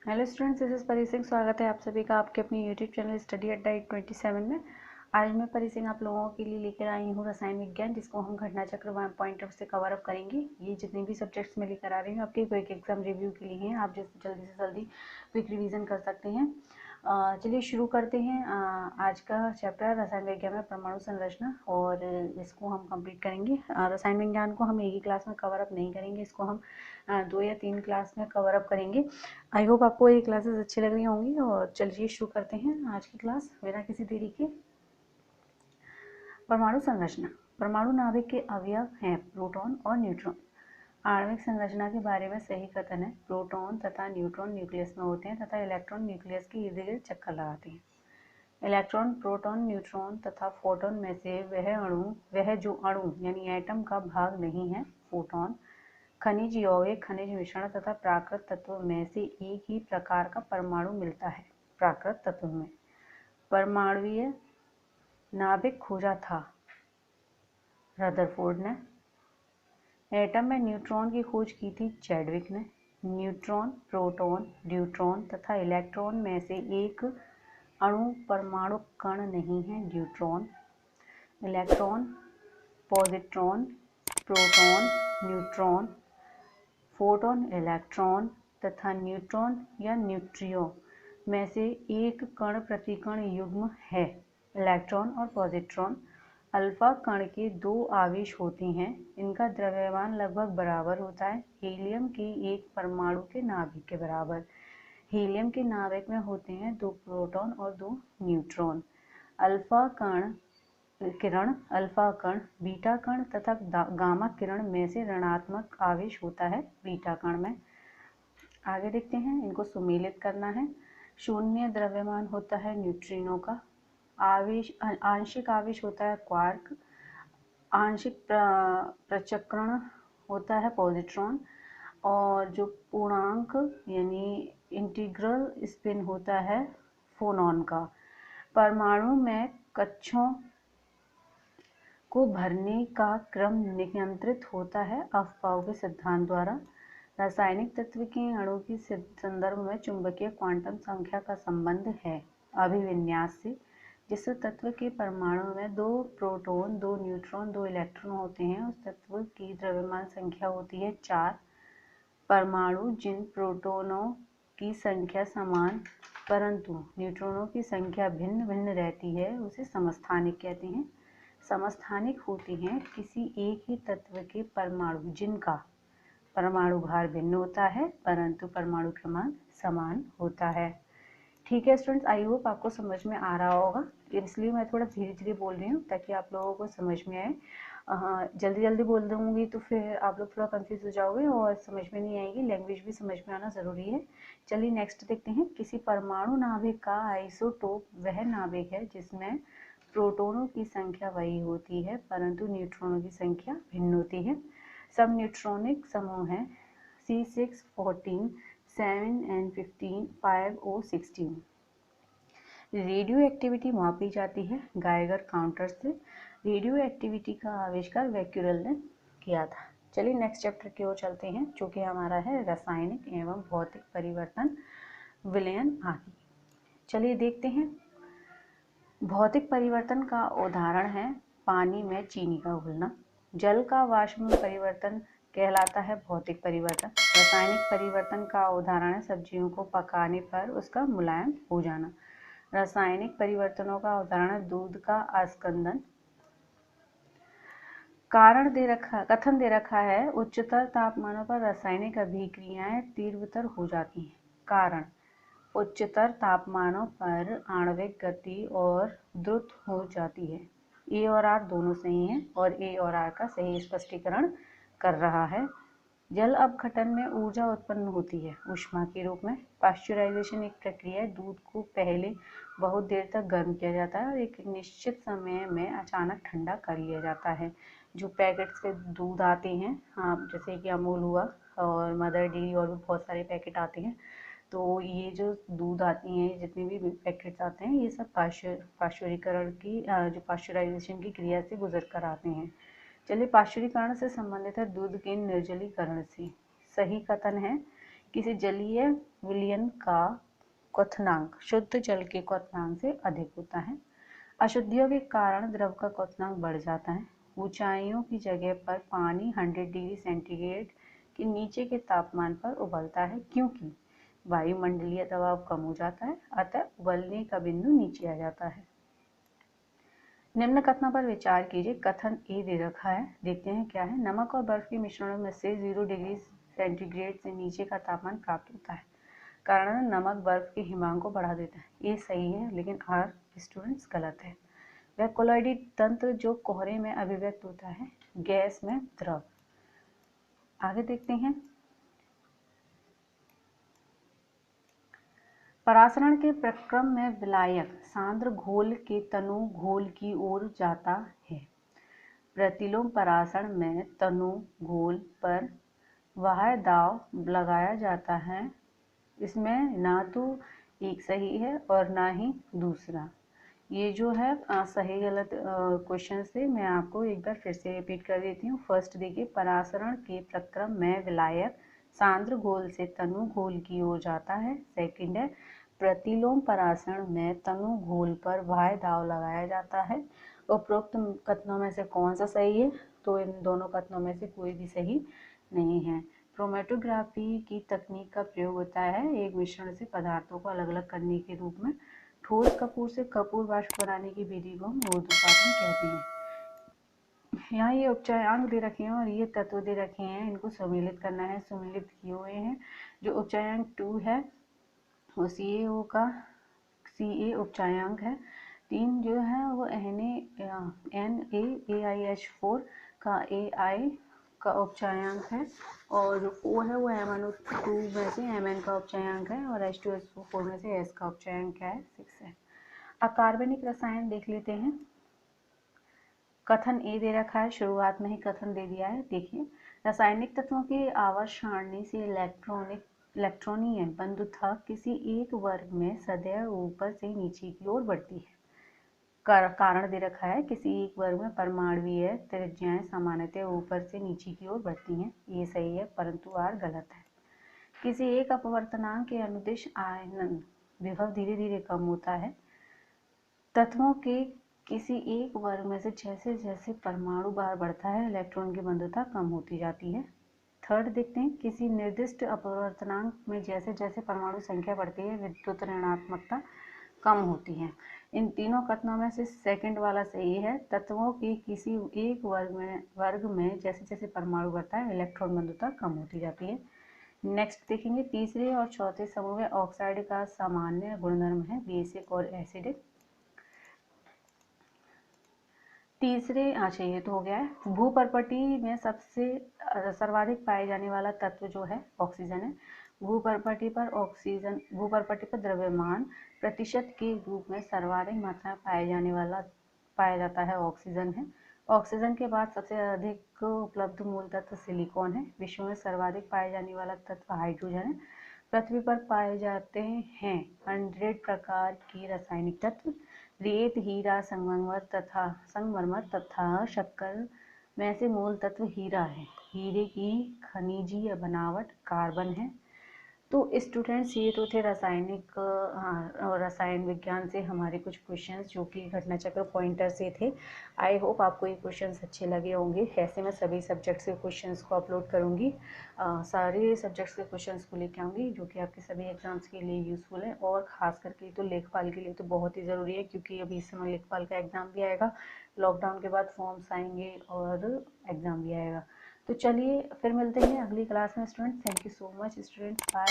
Hello students, this is परी सिंह। स्वागत है आप सभी का आपके अपनी यूट्यूब चैनल स्टडी अड्डा 27 में। आज मैं परी सिंह आप लोगों के लिए लेकर आई हूँ रसायन विज्ञान, जिसको हम घटना चक्र पॉइंट ऑफ से कवर अप करेंगे। ये जितने भी सब्जेक्ट्स मैं लेकर आ रही हूँ आपके क्विक एग्जाम रिव्यू के लिए हैं। आप जल्दी से जल्दी क्विक रिवीजन कर सकते हैं। चलिए शुरू करते हैं। आज का चैप्टर रसायन विज्ञान में परमाणु संरचना, और इसको हम कंप्लीट करेंगे। रसायन विज्ञान को हम एक ही क्लास में कवर अप नहीं करेंगे, इसको हम 2 या 3 क्लास में कवर अप करेंगे। आई होप आपको ये क्लासेस अच्छी लग रही होंगी। और चलिए शुरू करते हैं आज की क्लास बिना किसी देरी के। परमाणु संरचना। परमाणु नाभिक के अवयव हैं प्रोटॉन और न्यूट्रॉन। आणविक संरचना के बारे में सही कथन है प्रोटॉन तथा न्यूट्रॉन न्यूक्लियस में होते हैं तथा इलेक्ट्रॉन न्यूक्लियस के इर्द गिर्द चक्कर लगाते हैं। इलेक्ट्रॉन, प्रोटॉन, न्यूट्रॉन तथा फोटॉन में से वह जो अणु यानी एटम का भाग नहीं है फोटॉन। खनिज यौगिक, खनिज मिश्रण तथा प्राकृत तत्व में से एक ही प्रकार का परमाणु मिलता है। प्राकृत तत्व में परमाणुीय नाभिक खोजा था रदरफोर्ड ने। एटम में न्यूट्रॉन की खोज की थी चैडविक ने। न्यूट्रॉन, प्रोटॉन, ड्यूट्रॉन तथा इलेक्ट्रॉन में से एक अणु परमाणु कण नहीं है deuteron. Electron, positron, proton, neutron, photon, electron तथा न्यूट्रॉन या न्यूट्रियो में से एक कण प्रतिकण युग्म है। इलेक्ट्रॉन और पॉजिट्रॉन अल्फा कण के 2 आवेश होते हैं। इनका द्रव्यमान लगभग बराबर होता है हीलियम के एक परमाणु के नाभिक के बराबर। हीलियम के नाभिक में होते हैं 2 प्रोटॉन और 2 न्यूट्रॉन। अल्फा कण, बीटा कण तथा गामा किरण में से ऋणात्मक आवेश होता है बीटा कण में। आगे देखते हैं, इनको सुमेलित करना है। शून्य द्रव्यमान होता है न्यूट्रिनो का। आंशिक आवेश होता है क्वार्क। आंशिक प्रचक्रण होता है पॉजिट्रॉन। और जो पूर्णांक यानी इंटीग्रल स्पिन होता है फोनॉन का। परमाणु में कक्षों को भरने का क्रम नियंत्रित होता है अफबाउ के सिद्धांत द्वारा। रासायनिक तत्व के अणु के संदर्भ में चुंबकीय क्वांटम संख्या का संबंध है अभिविन्यास से। जिस तत्व के परमाणु में 2 प्रोटॉन, 2 न्यूट्रॉन, 2 इलेक्ट्रॉन होते हैं उस तत्व की द्रव्यमान संख्या होती है 4। परमाणु जिन प्रोटॉनों की संख्या समान परंतु न्यूट्रॉनों की संख्या भिन्न भिन्न रहती है उसे समस्थानिक कहते हैं। समस्थानिक होते हैं किसी एक ही तत्व के परमाणु जिनका परमाणु भार भिन्न होता है परंतु परमाणु क्रमांक समान होता है। ठीक है स्टूडेंट्स, आई होप आपको समझ में आ रहा होगा, इसलिए मैं थोड़ा धीरे धीरे बोल रही हूँ ताकि आप लोगों को समझ में आए। जल्दी जल्दी बोल दूंगी तो फिर आप लोग थोड़ा कंफ्यूज हो जाओगे और समझ में नहीं आएगी। लैंग्वेज भी समझ में आना ज़रूरी है। चलिए नेक्स्ट देखते हैं। किसी परमाणु नाभिक का आइसोटोप वह नाभिक है जिसमें प्रोटॉनों की संख्या वही होती है परंतु न्यूट्रॉनों की संख्या भिन्न होती है। सब न्यूट्रॉनिक समूह हैं C6, 14, 7 and 15, 5 और 16। रेडियो एक्टिविटी मापी जाती है गाइगर काउंटर से। रेडियो एक्टिविटी का आविष्कार बैक्यूरेल ने किया था। चलिए नेक्स्ट चैप्टर की ओर चलते हैं, जो कि हमारा है रासायनिक एवं भौतिक परिवर्तन, विलयन आदि। चलिए देखते हैं। भौतिक परिवर्तन का उदाहरण है पानी में चीनी का घुलना। जल का वाष्प में परिवर्तन कहलाता है भौतिक परिवर्तन। रासायनिक परिवर्तन का उदाहरण है सब्जियों को पकाने पर उसका मुलायम हो जाना। रासायनिक परिवर्तनों का उदाहरण है दूध का अस्कंदन। कथन दे रखा है उच्चतर तापमानों पर रासायनिक अभिक्रियाएं तीव्रतर हो जाती हैं। कारण, उच्चतर तापमानों पर आणविक गति और द्रुत हो जाती है। ए और आर दोनों सही हैं और ए और आर का सही स्पष्टीकरण कर रहा है। जल अपघटन में ऊर्जा उत्पन्न होती है ऊष्मा के रूप में। पाश्चराइजेशन एक प्रक्रिया है। दूध को पहले बहुत देर तक गर्म किया जाता है और एक निश्चित समय में अचानक ठंडा कर लिया जाता है। जो पैकेट्स के दूध आते हैं, हाँ, जैसे कि अमूल हुआ और मदर डेयरी और भी बहुत सारे पैकेट आते हैं, तो ये जो दूध आती हैं, जितने भी पैकेट्स आते हैं, ये सब पाश्चुरीकरण की जो पाश्चराइजेशन की क्रिया से गुजर कर आते हैं। चलिए पाश्चुरीकरण से संबंधित है दूध के निर्जलीकरण से। सही कथन है किसी जलीय विलयन का क्वथनांक शुद्ध जल के क्वथनांक से अधिक होता है। अशुद्धियों के कारण द्रव का क्वथनांक बढ़ जाता है। ऊंचाइयों की जगह पर पानी 100 डिग्री सेंटीग्रेड के नीचे के तापमान पर उबलता है क्योंकि वायुमंडलीय दबाव कम हो जाता है, अतः उबलने का बिंदु नीचे आ जाता है। निम्न कथनों पर विचार कीजिए। कथन ए दे रखा है, देखते हैं क्या है। नमक और बर्फ के मिश्रण में से 0 डिग्री सेंटीग्रेड से नीचे का तापमान प्राप्त होता है। कारण नमक बर्फ के हिमांक को बढ़ा देता है। ये सही है, लेकिन आर स्टूडेंट्स गलत है। वह कोलॉइडी तंत्र जो कोहरे में अभिव्यक्त होता है, गैस में द्रव। आगे देखते हैं। परासरण के प्रक्रम में विलायक सांद्र घोल के तनु घोल की ओर जाता है। प्रतिलोम परासरण में तनु घोल पर वह दाव लगाया जाता है। इसमें ना तो एक सही है और ना ही दूसरा। ये जो है सही गलत क्वेश्चन से मैं आपको एक बार फिर से रिपीट कर देती हूँ। फर्स्ट देखिए, परासरण के प्रक्रम में विलायक सांद्र घोल से तनु घोल की ओर जाता है। सेकंड है, प्रतिलोम परासरण में तनु घोल पर वाह्य दाव लगाया जाता है। उपरोक्त कथनों में से कौन सा सही है? तो इन दोनों कथनों में से कोई भी सही नहीं है। क्रोमेटोग्राफी की तकनीक का प्रयोग होता है एक मिश्रण से पदार्थों को अलग अलग करने के रूप में। ठोस कपूर से कपूर वाष्प बनाने की विधि को हम ऊर्ध्वपातन कहते हैं। यहाँ ये उपचायांक दे रखे हैं और ये तत्व दे रखे हैं, इनको सम्मिलित करना है, सम्मिलित किए हुए हैं। जो उपचायांक 2 है वो CaO का Ca उपचायांक है। 3 जो है वो NaAiH4 का Ai का उपचायांक है और जो O है वो MnO2 में से Mn का उपचायांक है और H2SO4 में से S का उपचायांक क्या है? 6 है। अकार्बनिक रसायन देख लेते हैं। कथन ए दे रखा है, शुरुआत में ही कथन दे दिया है। देखिए, रासायनिक तत्वों के आवर्त सारणी से इलेक्ट्रॉनीय बंधुता किसी एक वर्ग में सदैव ऊपर से नीचे की ओर बढ़ती है। कारण दे रखा है, किसी एक वर्ग में परमाणुीय त्रिज्याएं सामान्यतः ऊपर से नीचे की ओर बढ़ती हैं। ये सही है, परंतु आर गलत है। किसी एक अपवर्तनांक के अनुदिश आयनन विभव धीरे धीरे कम होता है। तत्वों के किसी एक वर्ग में से जैसे जैसे परमाणु भार बढ़ता है, इलेक्ट्रॉन की बंधुता कम होती जाती है। थर्ड देखते हैं, किसी निर्दिष्ट अपवर्तनांक में जैसे जैसे परमाणु संख्या बढ़ती है, विद्युत ऋणात्मकता कम होती है। इन तीनों कथनों में से सेकंड वाला सही है। तत्वों के किसी एक वर्ग में जैसे जैसे परमाणु बढ़ता है, इलेक्ट्रॉन बंधुता कम होती जाती है। नेक्स्ट देखेंगे, तीसरे और चौथे समूह में ऑक्साइड का सामान्य गुणधर्म है बेसिक और एसिडिक। तीसरे, अच्छा ये तो हो गया है। भूपर्पटी में सबसे सर्वाधिक पाए जाने वाला तत्व जो है ऑक्सीजन है। भूपर्पटी पर द्रव्यमान प्रतिशत के रूप में सर्वाधिक मात्रा पाया जाता है ऑक्सीजन है। ऑक्सीजन के बाद सबसे अधिक उपलब्ध मूल तत्व सिलिकॉन है। विश्व में सर्वाधिक पाए जाने वाला तत्व हाइड्रोजन है। पृथ्वी पर पाए जाते हैं 100 प्रकार के रासायनिक तत्व। रेत, हीरा, संगमरमर तथा शक्कर में से मूल तत्व हीरा है। हीरे की खनिजीय बनावट कार्बन है। तो स्टूडेंट्स, ये तो थे रसायन विज्ञान से हमारे कुछ क्वेश्चंस जो कि घटना चक्र पॉइंटर से थे। आई होप आपको ये क्वेश्चंस अच्छे लगे होंगे। ऐसे मैं सभी सब्जेक्ट्स के क्वेश्चंस को अपलोड करूँगी। सारे सब्जेक्ट्स के क्वेश्चंस को लेके आऊँगी जो कि आपके सभी एग्जाम्स के लिए यूज़फुल है और ख़ास करके तो लेखपाल के लिए तो बहुत ही ज़रूरी है, क्योंकि अभी इस समय लेखपाल का एग्ज़ाम भी आएगा। लॉकडाउन के बाद फॉर्म्स आएंगे और एग्ज़ाम भी आएगा। तो चलिए फिर मिलते हैं अगली क्लास में students. Thank you so much students, bye.